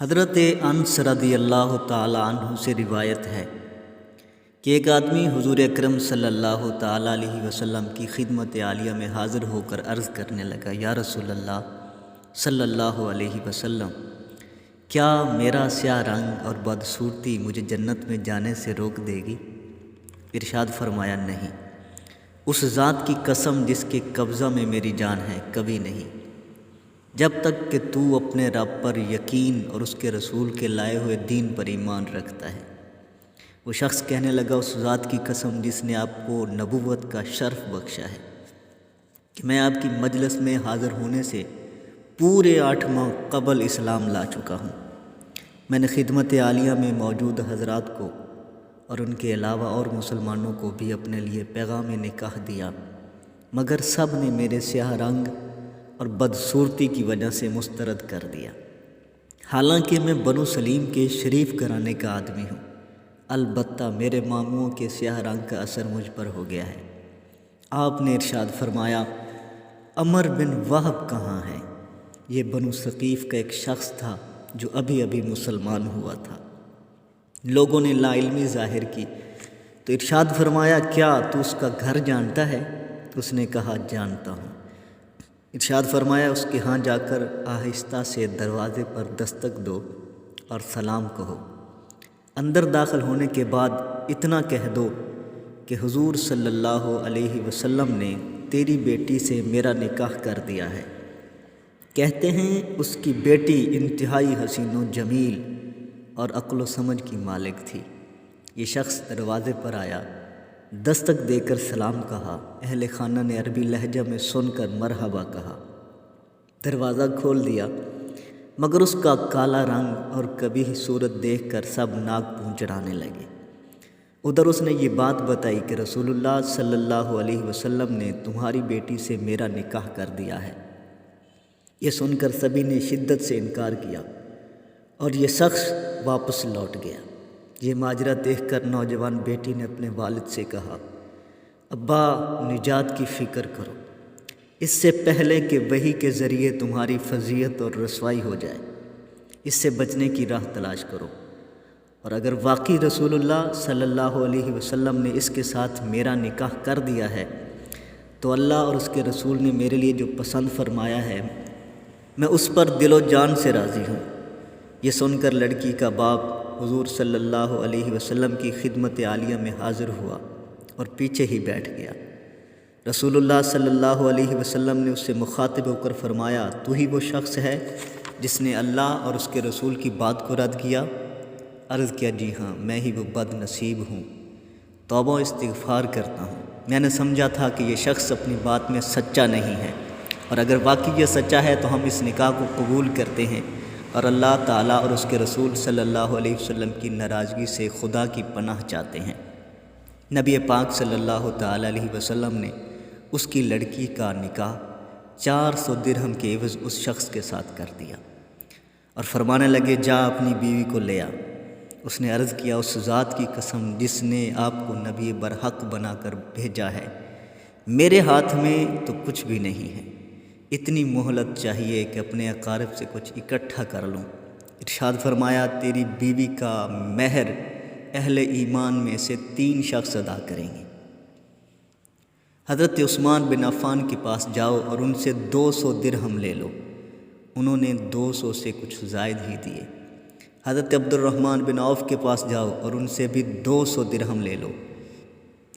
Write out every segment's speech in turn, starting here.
حضرت انس رضی اللہ تعالیٰ عنہ سے روایت ہے کہ ایک آدمی حضور اکرم صلی اللہ تعالیٰ علیہ وسلم کی خدمت عالیہ میں حاضر ہو کر عرض کرنے لگا، یا رسول اللہ صلی اللہ علیہ وسلم، کیا میرا سیاہ رنگ اور بدصورتی مجھے جنت میں جانے سے روک دے گی؟ ارشاد فرمایا، نہیں، اس ذات کی قسم جس کے قبضہ میں میری جان ہے، کبھی نہیں، جب تک کہ تو اپنے رب پر یقین اور اس کے رسول کے لائے ہوئے دین پر ایمان رکھتا ہے۔ وہ شخص کہنے لگا، اس ذات کی قسم جس نے آپ کو نبوت کا شرف بخشا ہے کہ میں آپ کی مجلس میں حاضر ہونے سے پورے 8 ماہ قبل اسلام لا چکا ہوں۔ میں نے خدمت عالیہ میں موجود حضرات کو اور ان کے علاوہ اور مسلمانوں کو بھی اپنے لیے پیغام نکاح دیا، مگر سب نے میرے سیاہ رنگ اور بدصورتی کی وجہ سے مسترد کر دیا، حالانکہ میں بنو سلیم کے شریف گھرانے کا آدمی ہوں، البتہ میرے ماموں کے سیاہ رنگ کا اثر مجھ پر ہو گیا ہے۔ آپ نے ارشاد فرمایا، عمر بن وہب کہاں ہے؟ یہ بنو ثقیف کا ایک شخص تھا جو ابھی ابھی مسلمان ہوا تھا۔ لوگوں نے لا علمی ظاہر کی تو ارشاد فرمایا، کیا تو اس کا گھر جانتا ہے؟ اس نے کہا، جانتا ہوں۔ ارشاد فرمایا، اس کے ہاں جا کر آہستہ سے دروازے پر دستک دو اور سلام کہو۔ اندر داخل ہونے کے بعد اتنا کہہ دو کہ حضور صلی اللہ علیہ وسلم نے تیری بیٹی سے میرا نکاح کر دیا ہے۔ کہتے ہیں اس کی بیٹی انتہائی حسین و جمیل اور عقل و سمجھ کی مالک تھی۔ یہ شخص دروازے پر آیا، دستک دے کر سلام کہا۔ اہل خانہ نے عربی لہجہ میں سن کر مرحبا کہا، دروازہ کھول دیا، مگر اس کا کالا رنگ اور قبیح صورت دیکھ کر سب ناک منہ چڑھانے لگے۔ ادھر اس نے یہ بات بتائی کہ رسول اللہ صلی اللہ علیہ وسلم نے تمہاری بیٹی سے میرا نکاح کر دیا ہے۔ یہ سن کر سبھی نے شدت سے انکار کیا اور یہ شخص واپس لوٹ گیا۔ یہ ماجرا دیکھ کر نوجوان بیٹی نے اپنے والد سے کہا، ابا، نجات کی فکر کرو، اس سے پہلے کہ وحی کے ذریعے تمہاری فضیحت اور رسوائی ہو جائے، اس سے بچنے کی راہ تلاش کرو، اور اگر واقعی رسول اللہ صلی اللہ علیہ وسلم نے اس کے ساتھ میرا نکاح کر دیا ہے تو اللہ اور اس کے رسول نے میرے لیے جو پسند فرمایا ہے میں اس پر دل و جان سے راضی ہوں۔ یہ سن کر لڑکی کا باپ حضور صلی اللہ علیہ وسلم کی خدمت عالیہ میں حاضر ہوا اور پیچھے ہی بیٹھ گیا۔ رسول اللہ صلی اللہ علیہ وسلم نے اس سے مخاطب ہو کر فرمایا، تو ہی وہ شخص ہے جس نے اللہ اور اس کے رسول کی بات کو رد کیا؟ عرض کیا، جی ہاں، میں ہی وہ بد نصیب ہوں، توبہ و استغفار کرتا ہوں۔ میں نے سمجھا تھا کہ یہ شخص اپنی بات میں سچا نہیں ہے، اور اگر واقعی یہ سچا ہے تو ہم اس نکاح کو قبول کرتے ہیں اور اللہ تعالیٰ اور اس کے رسول صلی اللہ علیہ وسلم کی ناراضگی سے خدا کی پناہ چاہتے ہیں۔ نبی پاک صلی اللہ تعالیٰ علیہ وسلم نے اس کی لڑکی کا نکاح 400 درہم کے عوض اس شخص کے ساتھ کر دیا اور فرمانے لگے، جا اپنی بیوی کو لے آ۔ اس نے عرض کیا، اس ذات کی قسم جس نے آپ کو نبی برحق بنا کر بھیجا ہے، میرے ہاتھ میں تو کچھ بھی نہیں ہے، اتنی مہلت چاہیے کہ اپنے اقارب سے کچھ اکٹھا کر لوں۔ ارشاد فرمایا، تیری بیوی کا مہر اہل ایمان میں سے 3 شخص ادا کریں گے۔ حضرت عثمان بن عفان کے پاس جاؤ اور ان سے 200 درہم لے لو۔ انہوں نے 200 سے کچھ زائد ہی دیے۔ حضرت عبد الرحمن بن عوف کے پاس جاؤ اور ان سے بھی 200 درہم لے لو۔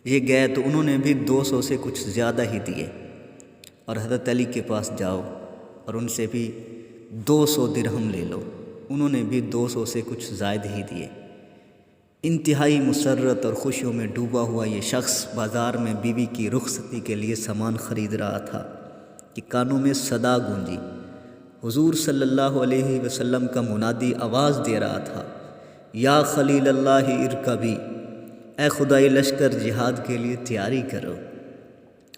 یہ گئے تو انہوں نے بھی 200 سے کچھ زیادہ ہی دیے۔ اور حضرت علی کے پاس جاؤ اور ان سے بھی 200 درہم لے لو۔ انہوں نے بھی 200 سے کچھ زائد ہی دیے۔ انتہائی مسرت اور خوشیوں میں ڈوبا ہوا یہ شخص بازار میں بیوی کی رخصتی کے لیے سامان خرید رہا تھا کہ کانوں میں صدا گونجی۔ حضور صلی اللہ علیہ وسلم کا منادی آواز دے رہا تھا، یا خلیل اللہ ارکبی، اے خدائی لشکر، جہاد کے لیے تیاری کرو۔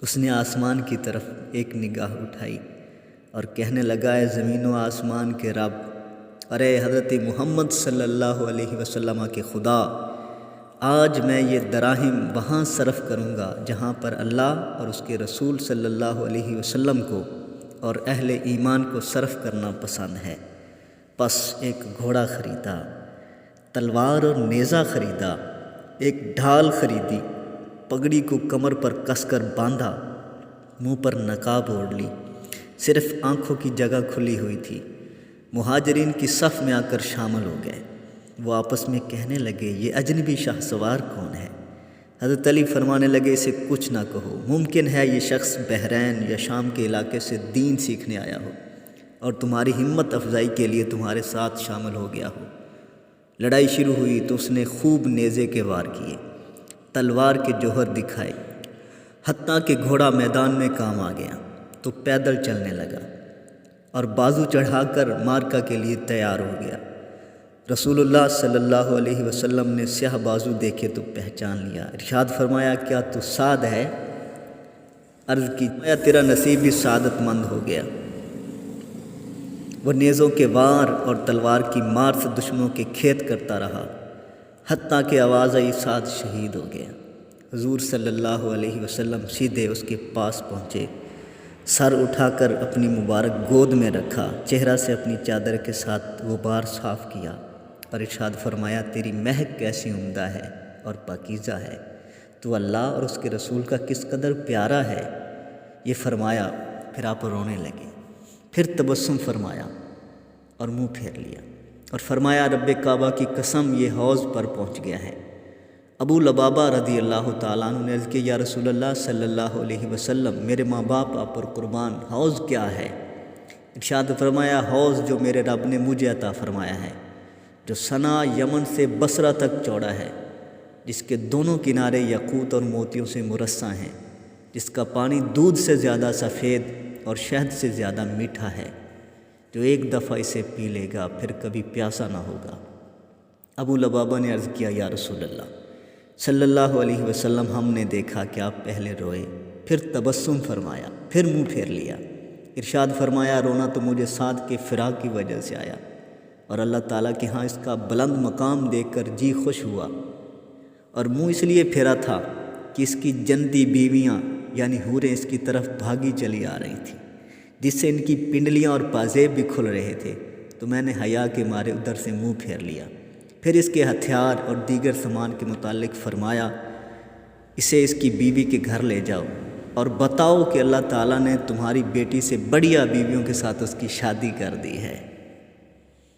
اس نے آسمان کی طرف ایک نگاہ اٹھائی اور کہنے لگا، اے زمین و آسمان کے رب، ارے حضرت محمد صلی اللہ علیہ وسلم کے خدا، آج میں یہ دراہم وہاں صرف کروں گا جہاں پر اللہ اور اس کے رسول صلی اللہ علیہ وسلم کو اور اہل ایمان کو صرف کرنا پسند ہے۔ پس ایک گھوڑا خریدا، تلوار اور نیزہ خریدا، ایک ڈھال خریدی، پگڑی کو کمر پر کس کر باندھا، منہ پر نقاب اوڑھ لی، صرف آنکھوں کی جگہ کھلی ہوئی تھی۔ مہاجرین کی صف میں آ کر شامل ہو گئے۔ وہ آپس میں کہنے لگے، یہ اجنبی شاہ سوار کون ہے؟ حضرت علی فرمانے لگے، اسے کچھ نہ کہو، ممکن ہے یہ شخص بحرین یا شام کے علاقے سے دین سیکھنے آیا ہو اور تمہاری ہمت افزائی کے لیے تمہارے ساتھ شامل ہو گیا ہو۔ لڑائی شروع ہوئی تو اس نے خوب نیزے کے وار کیے، تلوار کے جوہر دکھائے، حتیٰ کہ گھوڑا میدان میں کام آ گیا تو پیدل چلنے لگا اور بازو چڑھا کر مارکا کے لیے تیار ہو گیا۔ رسول اللہ صلی اللہ علیہ وسلم نے سیاہ بازو دیکھے تو پہچان لیا۔ ارشاد فرمایا، کیا تو سعد ہے؟ عرض کی، فرمایا تیرا نصیب بھی سعادت مند ہو گیا۔ وہ نیزوں کے وار اور تلوار کی مار سے دشمنوں کے کھیت کرتا رہا، حتیٰ کہ آواز آئی، سعد شہید ہو گیا۔ حضور صلی اللہ علیہ وسلم سیدھے اس کے پاس پہنچے، سر اٹھا کر اپنی مبارک گود میں رکھا، چہرہ سے اپنی چادر کے ساتھ غبار صاف کیا اور ارشاد فرمایا، تیری مہک کیسی عمدہ ہے اور پاکیزہ ہے، تو اللہ اور اس کے رسول کا کس قدر پیارا ہے۔ یہ فرمایا، پھر آپ رونے لگے، پھر تبسم فرمایا اور منہ پھیر لیا اور فرمایا، رب کعبہ کی قسم، یہ حوض پر پہنچ گیا ہے۔ ابو لبابہ رضی اللہ تعالیٰ عنہ نے عرض کیا، یا رسول اللہ صلی اللہ علیہ وسلم، میرے ماں باپ آپ پر قربان، حوض کیا ہے؟ ارشاد فرمایا، حوض جو میرے رب نے مجھے عطا فرمایا ہے، جو صنعا یمن سے بصرہ تک چوڑا ہے، جس کے دونوں کنارے یاقوت اور موتیوں سے مرصع ہیں، جس کا پانی دودھ سے زیادہ سفید اور شہد سے زیادہ میٹھا ہے، جو ایک دفعہ اسے پی لے گا پھر کبھی پیاسا نہ ہوگا۔ ابو لبابہ نے عرض کیا، یا رسول اللہ صلی اللہ علیہ وسلم، ہم نے دیکھا کہ آپ پہلے روئے، پھر تبسم فرمایا، پھر منہ پھیر لیا۔ ارشاد فرمایا، رونا تو مجھے سعد کے فراق کی وجہ سے آیا اور اللہ تعالیٰ کے ہاں اس کا بلند مقام دیکھ کر جی خوش ہوا، اور منہ اس لیے پھیرا تھا کہ اس کی جنتی بیویاں یعنی حوریں اس کی طرف بھاگی چلی آ رہی تھیں، جس سے ان کی پنڈلیاں اور پازیب بھی کھل رہے تھے، تو میں نے حیا کے مارے ادھر سے منہ پھیر لیا۔ پھر اس کے ہتھیار اور دیگر سامان کے متعلق فرمایا، اسے اس کی بیوی کے گھر لے جاؤ اور بتاؤ کہ اللہ تعالیٰ نے تمہاری بیٹی سے بڑھیا بیویوں کے ساتھ اس کی شادی کر دی ہے۔